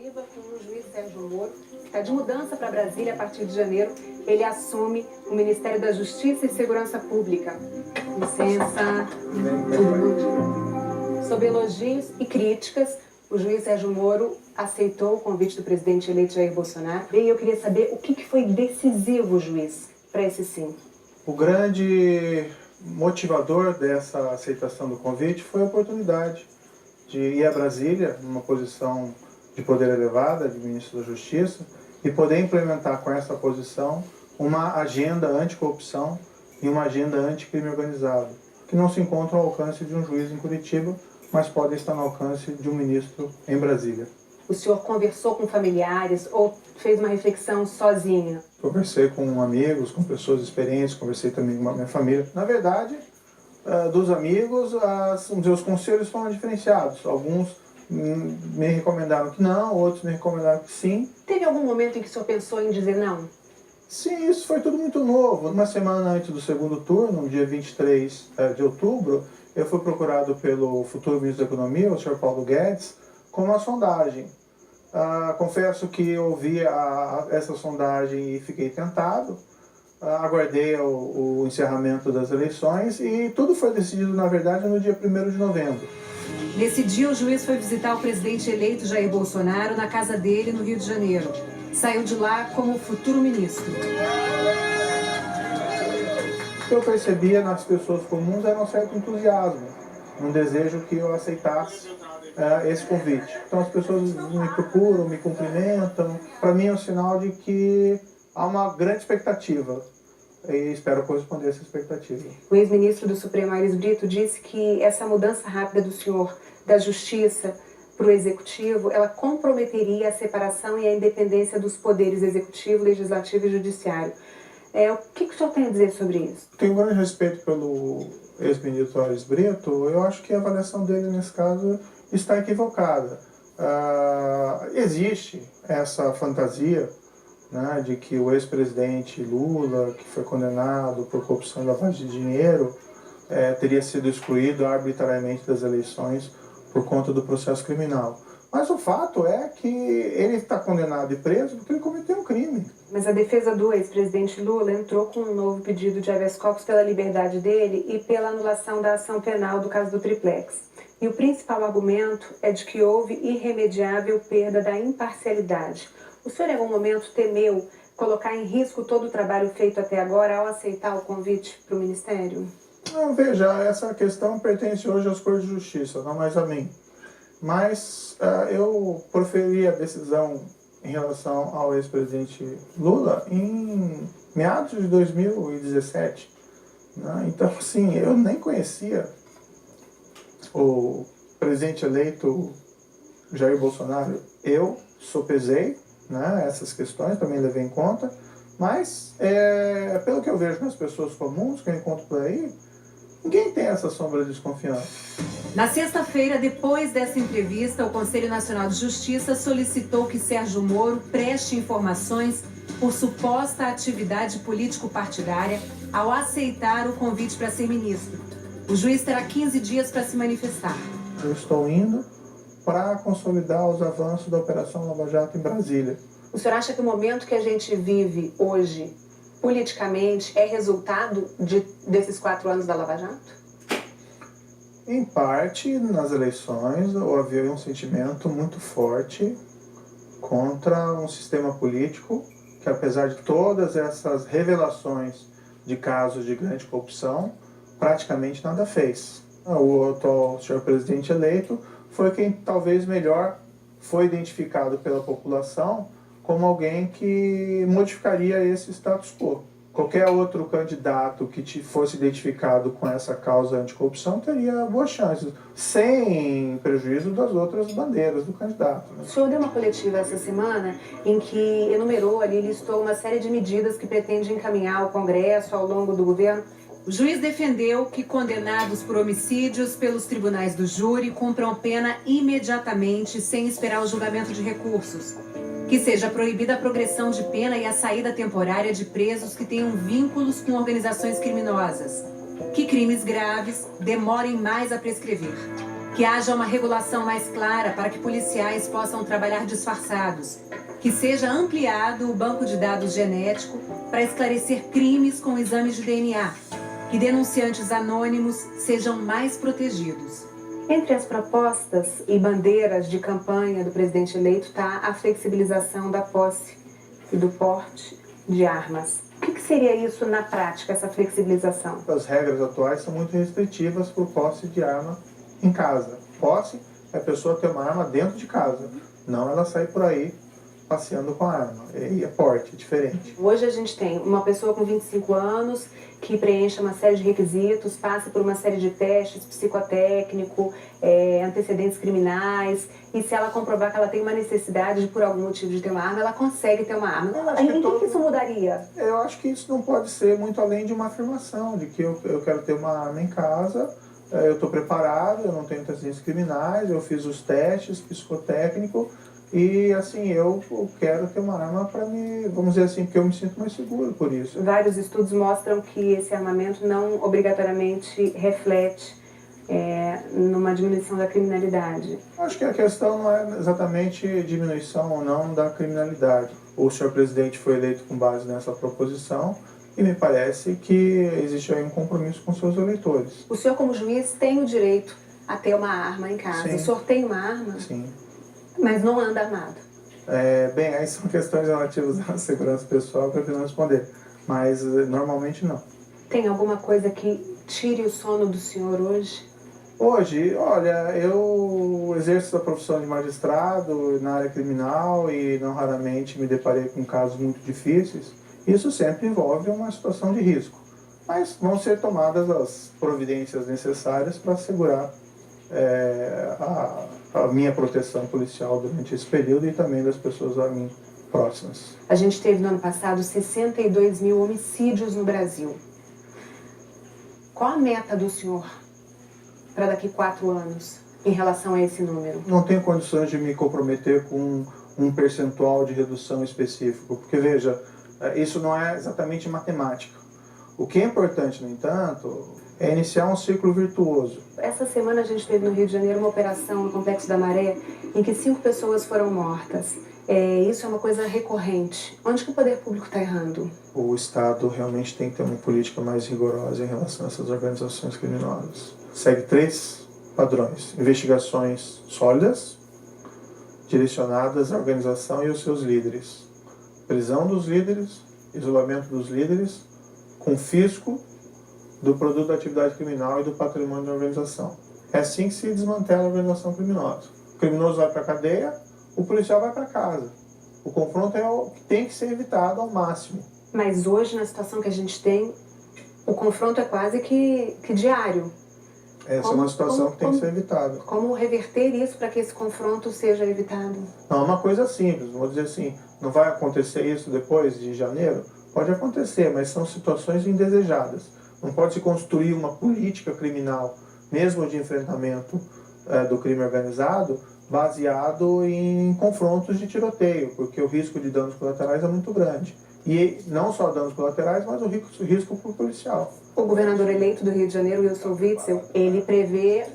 O juiz Sérgio Moro está de mudança para Brasília a partir de janeiro. Ele assume o Ministério da Justiça e Segurança Pública. Licença. Sob elogios e críticas, o juiz Sérgio Moro aceitou o convite do presidente eleito Jair Bolsonaro. E eu queria saber o que foi decisivo, juiz, para esse sim. O grande motivador dessa aceitação do convite foi a oportunidade de ir a Brasília, numa posição de poder elevada, de ministro da Justiça, e poder implementar com essa posição uma agenda anticorrupção e uma agenda anticrime organizado, que não se encontram ao alcance de um juiz em Curitiba, mas podem estar no alcance de um ministro em Brasília. O senhor conversou com familiares ou fez uma reflexão sozinha? Conversei com amigos, com pessoas experientes, conversei também com a minha família. Na verdade, dos amigos, os conselhos foram diferenciados. Alguns me recomendaram que não, outros me recomendaram que sim. Teve algum momento em que o senhor pensou em dizer não? Sim, isso foi tudo muito novo. Uma semana antes do segundo turno, no dia 23 de outubro, eu fui procurado pelo futuro ministro da Economia, o senhor Paulo Guedes, com uma sondagem. Confesso que eu vi essa sondagem e fiquei tentado. Aguardei o encerramento das eleições e tudo foi decidido, na verdade, no dia 1º de novembro. Nesse dia, o juiz foi visitar o presidente eleito Jair Bolsonaro na casa dele, no Rio de Janeiro. Saiu de lá como futuro ministro. O que eu percebia nas pessoas comuns era um certo entusiasmo, um desejo que eu aceitasse esse convite. Então as pessoas me procuram, me cumprimentam. Para mim é um sinal de que há uma grande expectativa e espero corresponder a essa expectativa. O ex-ministro do Supremo, Aires Brito, disse que essa mudança rápida do senhor da Justiça para o Executivo, ela comprometeria a separação e a independência dos poderes Executivo, Legislativo e Judiciário. O que o senhor tem a dizer sobre isso? Tenho um grande respeito pelo ex-ministro Aires Brito. Eu acho que a avaliação dele nesse caso está equivocada. Existe essa fantasia, né, de que o ex-presidente Lula, que foi condenado por corrupção e lavagem de dinheiro, teria sido excluído arbitrariamente das eleições por conta do processo criminal. Mas o fato é que ele está condenado e preso porque ele cometeu um crime. Mas a defesa do ex-presidente Lula entrou com um novo pedido de habeas corpus pela liberdade dele e pela anulação da ação penal do caso do Triplex. E o principal argumento é de que houve irremediável perda da imparcialidade. O senhor em algum momento temeu colocar em risco todo o trabalho feito até agora ao aceitar o convite para o Ministério? Não, veja, essa questão pertence hoje aos Cortes de Justiça, não mais a mim. Mas eu proferi a decisão em relação ao ex-presidente Lula em meados de 2017. Né? Então, assim, eu nem conhecia o presidente eleito Jair Bolsonaro. Eu sopesei, né, essas questões, também levei em conta, mas pelo que eu vejo nas pessoas comuns que eu encontro por aí, ninguém tem essa sombra de desconfiança. Na sexta-feira, depois dessa entrevista, o Conselho Nacional de Justiça solicitou que Sérgio Moro preste informações por suposta atividade político-partidária ao aceitar o convite para ser ministro. O juiz terá 15 dias para se manifestar. Eu estou indo para consolidar os avanços da Operação Lava Jato em Brasília. O senhor acha que o momento que a gente vive hoje, politicamente, é resultado desses 4 anos da Lava Jato? Em parte, nas eleições, havia um sentimento muito forte contra um sistema político que, apesar de todas essas revelações de casos de grande corrupção, praticamente nada fez. O atual senhor presidente eleito foi quem talvez melhor foi identificado pela população como alguém que modificaria esse status quo. Qualquer outro candidato que fosse identificado com essa causa anticorrupção teria boas chances, sem prejuízo das outras bandeiras do candidato. Né? O senhor deu uma coletiva essa semana em que enumerou ali, listou uma série de medidas que pretende encaminhar ao Congresso ao longo do governo. O juiz defendeu que condenados por homicídios pelos tribunais do júri cumpram pena imediatamente, sem esperar o julgamento de recursos. Que seja proibida a progressão de pena e a saída temporária de presos que tenham vínculos com organizações criminosas. Que crimes graves demorem mais a prescrever. Que haja uma regulação mais clara para que policiais possam trabalhar disfarçados. Que seja ampliado o banco de dados genético para esclarecer crimes com exames de DNA. Que denunciantes anônimos sejam mais protegidos. Entre as propostas e bandeiras de campanha do presidente eleito está a flexibilização da posse e do porte de armas. O que seria isso na prática, essa flexibilização? As regras atuais são muito restritivas por posse de arma em casa. Posse é a pessoa ter uma arma dentro de casa, não ela sair por aí passeando com a arma. E é porte, diferente. Hoje a gente tem uma pessoa com 25 anos que preencha uma série de requisitos, passa por uma série de testes psicotécnico, antecedentes criminais, e se ela comprovar que ela tem uma necessidade de, por algum motivo, de ter uma arma, ela consegue ter uma arma. Em que isso mudaria? Eu acho que isso não pode ser muito além de uma afirmação, de que eu quero ter uma arma em casa, eu estou preparado, eu não tenho antecedentes criminais, eu fiz os testes psicotécnicos, e assim, eu quero ter uma arma para me, vamos dizer assim, porque eu me sinto mais seguro por isso. Vários estudos mostram que esse armamento não obrigatoriamente reflete numa diminuição da criminalidade. Acho que a questão não é exatamente diminuição ou não da criminalidade. O senhor presidente foi eleito com base nessa proposição e me parece que existe aí um compromisso com seus eleitores. O senhor, como juiz, tem o direito a ter uma arma em casa. Sim. O senhor tem uma arma? Sim. Mas não anda armado. Bem, aí são questões relativas à segurança pessoal que eu não responder, mas normalmente não. Tem alguma coisa que tire o sono do senhor hoje? Hoje, olha, eu exerço a profissão de magistrado na área criminal e não raramente me deparei com casos muito difíceis. Isso sempre envolve uma situação de risco, mas vão ser tomadas as providências necessárias para assegurar a minha proteção policial durante esse período e também das pessoas a mim próximas. A gente teve no ano passado 62 mil homicídios no Brasil. Qual a meta do senhor para daqui 4 anos em relação a esse número? Não tenho condições de me comprometer com um percentual de redução específico, porque veja, isso não é exatamente matemática. O que é importante, no entanto, é iniciar um ciclo virtuoso. Essa semana a gente teve no Rio de Janeiro uma operação no Complexo da Maré em que 5 pessoas foram mortas. Isso é uma coisa recorrente. Onde que o poder público está errando? O Estado realmente tem que ter uma política mais rigorosa em relação a essas organizações criminosas. Segue 3 padrões: investigações sólidas, direcionadas à organização e aos seus líderes, prisão dos líderes, isolamento dos líderes, confisco do produto da atividade criminal e do patrimônio da organização. É assim que se desmantela a organização criminosa. O criminoso vai para a cadeia, o policial vai para casa. O confronto é o que tem que ser evitado ao máximo. Mas hoje, na situação que a gente tem, o confronto é quase que diário. Essa é uma situação que tem que ser evitada. Como reverter isso para que esse confronto seja evitado? Não é uma coisa simples, vou dizer assim, não vai acontecer isso depois de janeiro? Pode acontecer, mas são situações indesejadas. Não pode se construir uma política criminal, mesmo de enfrentamento do crime organizado, baseado em confrontos de tiroteio, porque o risco de danos colaterais é muito grande. E não só danos colaterais, mas o risco para o policial. O governador eleito do Rio de Janeiro, Wilson Witzel, ele prevê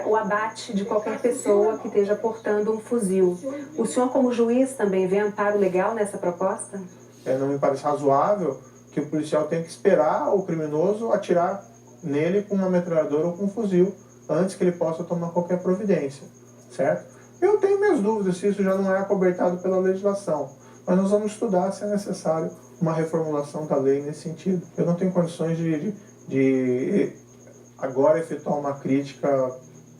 o abate de qualquer pessoa que esteja portando um fuzil. O senhor, como juiz, também vê amparo legal nessa proposta? Não me parece razoável que o policial tenha que esperar o criminoso atirar nele com uma metralhadora ou com um fuzil antes que ele possa tomar qualquer providência, certo? Eu tenho minhas dúvidas se isso já não é acobertado pela legislação, mas nós vamos estudar se é necessário uma reformulação da lei nesse sentido. Eu não tenho condições de agora efetuar uma crítica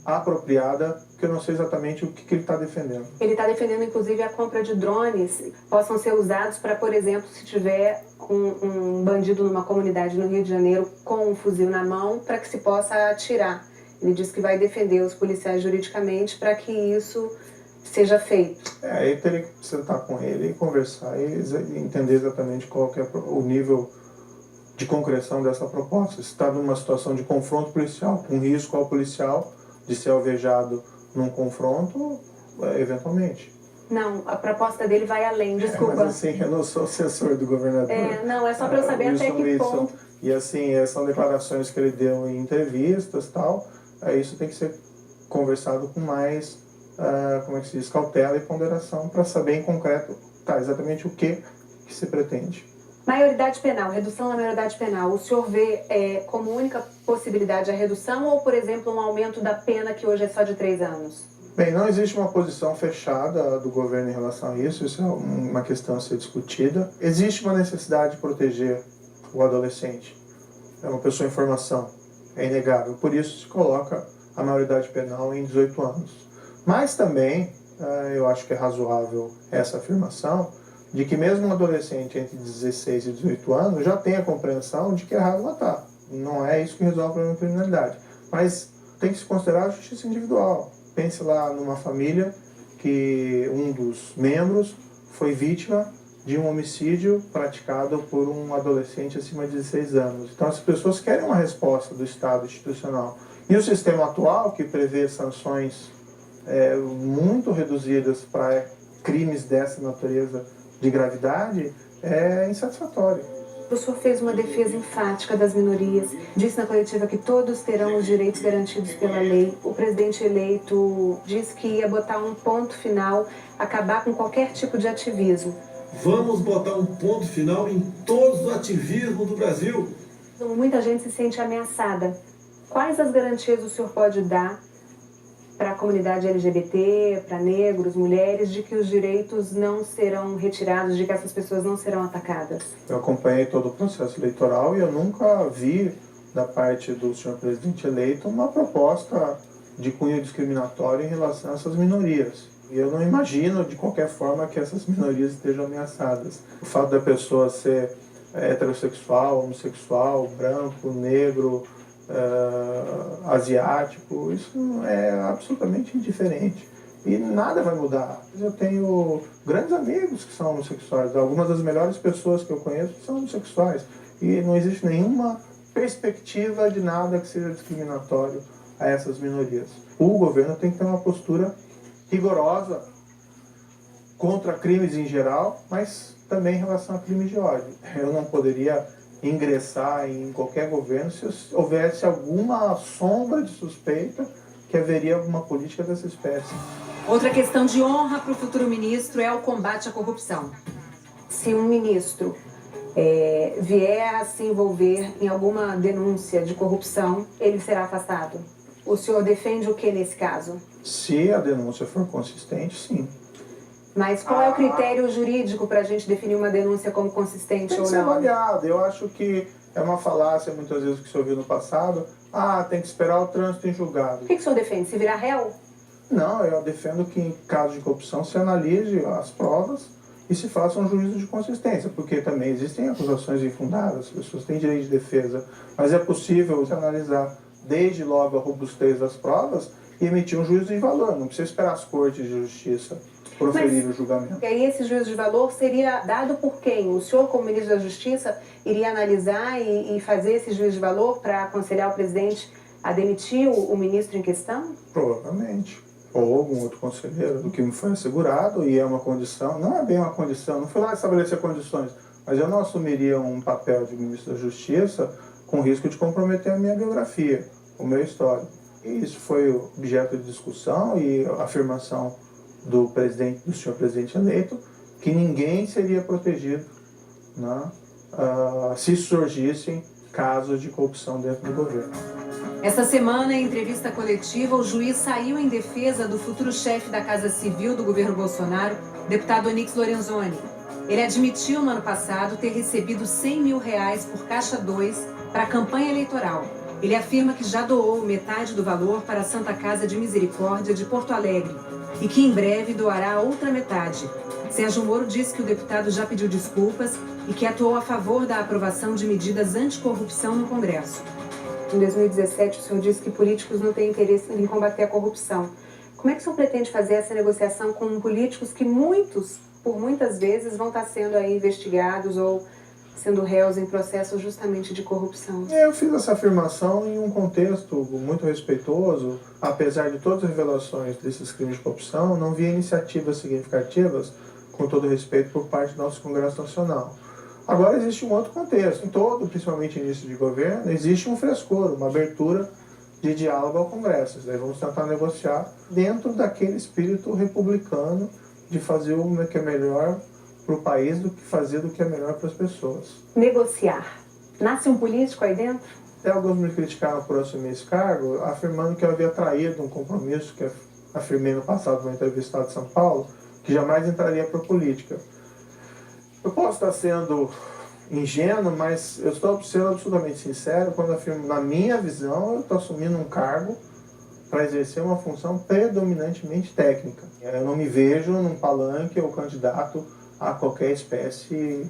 apropriada, porque eu não sei exatamente o que ele está defendendo. Ele está defendendo, inclusive, a compra de drones que possam ser usados para, por exemplo, se tiver um bandido numa comunidade no Rio de Janeiro com um fuzil na mão, para que se possa atirar. Ele diz que vai defender os policiais juridicamente para que isso seja feito. Aí teria que sentar com ele e conversar e entender exatamente qual que é o nível de concreção dessa proposta. Se está numa situação de confronto policial, com risco ao policial de ser alvejado num confronto, eventualmente. Não, a proposta dele vai além, desculpa. Mas assim, eu não sou assessor do governador. Não, é só para eu saber até que ponto. E assim, são declarações que ele deu em entrevistas e tal, isso tem que ser conversado com mais, como é que se diz, cautela e ponderação para saber em concreto exatamente o que se pretende. Maioridade penal, redução da maioridade penal, o senhor vê como única possibilidade a redução ou, por exemplo, um aumento da pena que hoje é só de 3 anos? Bem, não existe uma posição fechada do governo em relação a isso é uma questão a ser discutida. Existe uma necessidade de proteger o adolescente, é uma pessoa em formação, é inegável, por isso se coloca a maioridade penal em 18 anos. Mas também, eu acho que é razoável essa afirmação, de que mesmo um adolescente entre 16 e 18 anos já tem a compreensão de que é errado matar. Não é isso que resolve o problema da criminalidade. Mas tem que se considerar a justiça individual. Pense lá numa família que um dos membros foi vítima de um homicídio praticado por um adolescente acima de 16 anos. Então as pessoas querem uma resposta do Estado institucional. E o sistema atual, que prevê sanções muito reduzidas para crimes dessa natureza de gravidade, é insatisfatório. O senhor fez uma defesa enfática das minorias, disse na coletiva que todos terão os direitos garantidos pela lei. O presidente eleito disse que ia botar um ponto final, acabar com qualquer tipo de ativismo. Vamos botar um ponto final em todos os ativismos do Brasil. Muita gente se sente ameaçada. Quais as garantias o senhor pode dar para a comunidade LGBT, para negros, mulheres, de que os direitos não serão retirados, de que essas pessoas não serão atacadas? Eu acompanhei todo o processo eleitoral e eu nunca vi, da parte do senhor presidente eleito, uma proposta de cunho discriminatório em relação a essas minorias. E eu não imagino, de qualquer forma, que essas minorias estejam ameaçadas. O fato da pessoa ser heterossexual, homossexual, branco, negro, asiático, isso é absolutamente indiferente e nada vai mudar. Eu tenho grandes amigos que são homossexuais, algumas das melhores pessoas que eu conheço são homossexuais e não existe nenhuma perspectiva de nada que seja discriminatório a essas minorias. O governo tem que ter uma postura rigorosa contra crimes em geral, mas também em relação a crimes de ódio. Eu não poderia ingressar em qualquer governo se houvesse alguma sombra de suspeita que haveria alguma política dessa espécie. Outra questão de honra para o futuro ministro é o combate à corrupção. Se um ministro vier a se envolver em alguma denúncia de corrupção, ele será afastado. O senhor defende o que nesse caso? Se a denúncia for consistente, sim. Mas qual é o critério jurídico para a gente definir uma denúncia como consistente ou não? Tem que ser avaliado. Eu acho que é uma falácia, muitas vezes, que o senhor viu no passado. Tem que esperar o trânsito em julgado. O que o senhor defende? Se virar réu? Não, eu defendo que em caso de corrupção se analise as provas e se faça um juízo de consistência, porque também existem acusações infundadas, as pessoas têm direito de defesa, mas é possível se analisar desde logo a robustez das provas e emitir um juízo de valor. Não precisa esperar as cortes de justiça proferir o julgamento. E aí esse juízo de valor seria dado por quem? O senhor, como ministro da Justiça, iria analisar e fazer esse juízo de valor para aconselhar o presidente a demitir o ministro em questão? Provavelmente. Ou algum outro conselheiro, do que me foi assegurado, e é uma condição, não é bem uma condição, não fui lá estabelecer condições, mas eu não assumiria um papel de ministro da Justiça com risco de comprometer a minha biografia, o meu histórico. E isso foi objeto de discussão e afirmação do senhor presidente eleito, que ninguém seria protegido, né, se surgissem casos de corrupção dentro do governo. Essa semana, em entrevista coletiva, o juiz saiu em defesa do futuro chefe da Casa Civil do governo Bolsonaro, deputado Onyx Lorenzoni. Ele admitiu no ano passado ter recebido R$100 mil por Caixa 2 para a campanha eleitoral. Ele afirma que já doou metade do valor para a Santa Casa de Misericórdia de Porto Alegre e que em breve doará a outra metade. Sérgio Moro disse que o deputado já pediu desculpas e que atuou a favor da aprovação de medidas anticorrupção no Congresso. Em 2017, o senhor disse que políticos não têm interesse em combater a corrupção. Como é que o senhor pretende fazer essa negociação com políticos que por muitas vezes, vão estar sendo aí investigados ou sendo réus em processos justamente de corrupção? Eu fiz essa afirmação em um contexto muito respeitoso. Apesar de todas as revelações desses crimes de corrupção, não vi iniciativas significativas, com todo respeito, por parte do nosso Congresso Nacional. Agora existe um outro contexto. Em todo, principalmente início de governo, existe um frescor, uma abertura de diálogo ao Congresso. Daí vamos tentar negociar dentro daquele espírito republicano de fazer o que é melhor para o país do que fazer do que é melhor para as pessoas. Negociar. Nasce um político aí dentro? Até alguns me criticaram por assumir esse cargo, afirmando que eu havia traído um compromisso que afirmei no passado numa entrevista de São Paulo, que jamais entraria para a política. Eu posso estar sendo ingênuo, mas eu estou sendo absolutamente sincero quando afirmo, na minha visão, eu estou assumindo um cargo para exercer uma função predominantemente técnica. Eu não me vejo num palanque ou candidato a qualquer espécie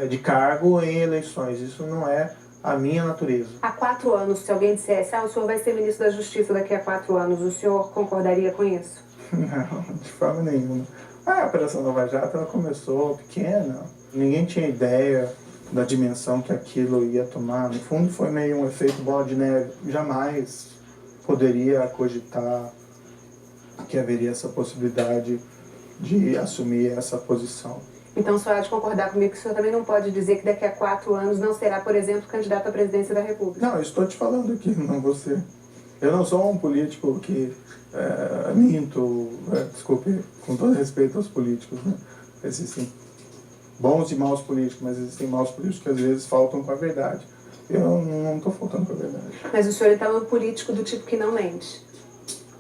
de cargo em eleições. Isso não é a minha natureza. Há 4 anos, se alguém dissesse, o senhor vai ser ministro da Justiça daqui a 4 anos, o senhor concordaria com isso? Não, de forma nenhuma. A Operação Lava Jato ela começou pequena, ninguém tinha ideia da dimensão que aquilo ia tomar. No fundo foi meio um efeito bola de neve. Jamais poderia cogitar que haveria essa possibilidade de assumir essa posição. Então o senhor há de concordar comigo que o senhor também não pode dizer que daqui a 4 anos não será, por exemplo, candidato à presidência da República? Não, eu estou te falando aqui, não você. Eu não sou um político que minto, desculpe, com todo respeito aos políticos, né? Existem bons e maus políticos, mas existem maus políticos que às vezes faltam com a verdade. Eu não estou faltando com a verdade. Mas o senhor então é um político do tipo que não mente?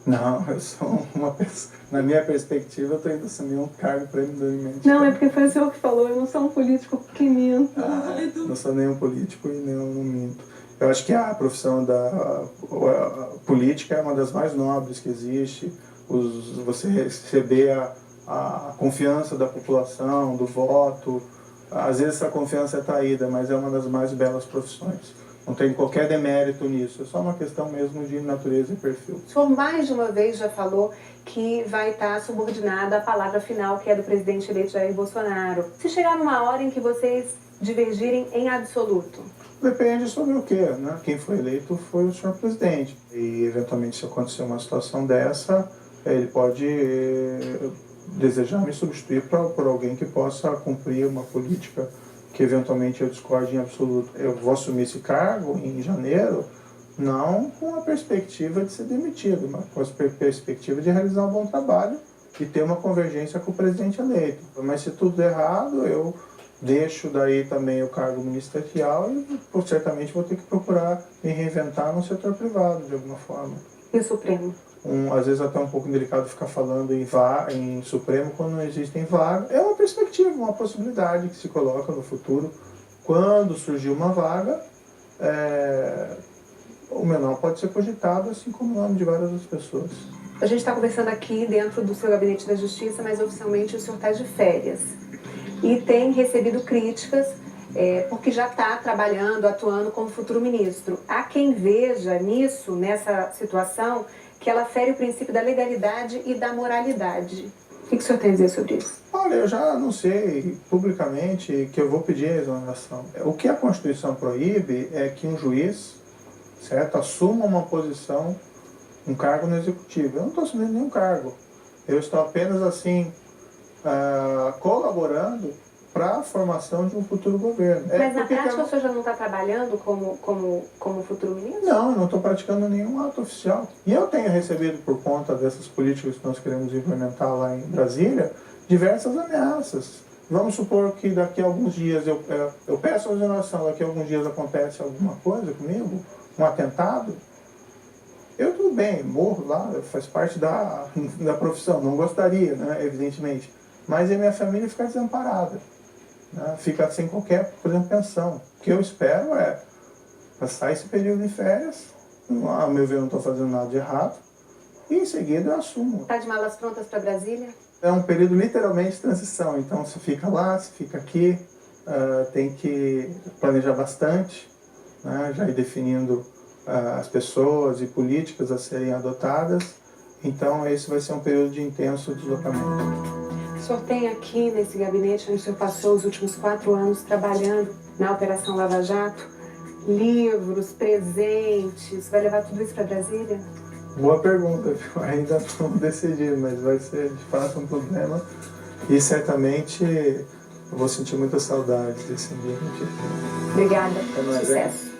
Não, eu sou uma pessoa... Na minha perspectiva, eu estou indo assumir um cargo predominantemente. Não, é porque foi o senhor que falou, eu não sou um político que minto. Não sou nem um político e nem não minto. Eu acho que a profissão da política é uma das mais nobres que existe. Você receber a confiança da população, do voto. Às vezes essa confiança é traída, mas é uma das mais belas profissões. Não tem qualquer demérito nisso, é só uma questão mesmo de natureza e perfil. O senhor mais de uma vez já falou que vai estar subordinado à palavra final, que é do presidente eleito Jair Bolsonaro. Se chegar numa hora em que vocês divergirem em absoluto? Depende sobre o quê, né? Quem foi eleito foi o senhor presidente. E, eventualmente, se acontecer uma situação dessa, ele pode desejar me substituir por alguém que possa cumprir uma política que eventualmente eu discorde em absoluto. Eu vou assumir esse cargo em janeiro, não com a perspectiva de ser demitido, mas com a perspectiva de realizar um bom trabalho e ter uma convergência com o presidente eleito. Mas se tudo der errado, eu deixo daí também o cargo ministerial e certamente vou ter que procurar me reinventar no setor privado, de alguma forma. E o Supremo? Às vezes até um pouco delicado ficar falando em Supremo quando não existem vagas. É uma perspectiva, uma possibilidade que se coloca no futuro. Quando surgir uma vaga, o meu nome pode ser cogitado, assim como o nome de várias outras pessoas. A gente está conversando aqui dentro do seu gabinete da Justiça, mas oficialmente o senhor está de férias. E tem recebido críticas porque já está trabalhando, atuando como futuro ministro. Há quem veja nisso, nessa situação, que ela fere o princípio da legalidade e da moralidade. O que o senhor tem a dizer sobre isso? Olha, eu já anunciei publicamente que eu vou pedir a exoneração. O que a Constituição proíbe é que um juiz, certo, assuma uma posição, um cargo no Executivo. Eu não estou assumindo nenhum cargo. Eu estou apenas, assim, colaborando para a formação de um futuro governo. Mas na prática o senhor já não está trabalhando como futuro ministro? Não, eu não estou praticando nenhum ato oficial. E eu tenho recebido, por conta dessas políticas que nós queremos implementar lá em Brasília, diversas ameaças. Vamos supor que daqui a alguns dias eu peço a exoneração, daqui a alguns dias acontece alguma coisa comigo, um atentado. Eu tudo bem, morro lá, faz parte da profissão, não gostaria, né, evidentemente. Mas a minha família fica desamparada. Fica sem qualquer, por exemplo, pensão. O que eu espero é passar esse período de férias, a meu ver eu não estou fazendo nada de errado, e em seguida eu assumo. Está de malas prontas para Brasília? É um período literalmente de transição, então você fica lá, você fica aqui, tem que planejar bastante, né, já ir definindo as pessoas e políticas a serem adotadas, então esse vai ser um período de intenso deslocamento. O senhor tem aqui nesse gabinete onde o senhor passou os últimos 4 anos trabalhando na Operação Lava Jato, livros, presentes, vai levar tudo isso para Brasília? Boa pergunta, ainda não decidi, mas vai ser de fato um problema e certamente eu vou sentir muita saudade desse ambiente. Obrigada, Não é sucesso.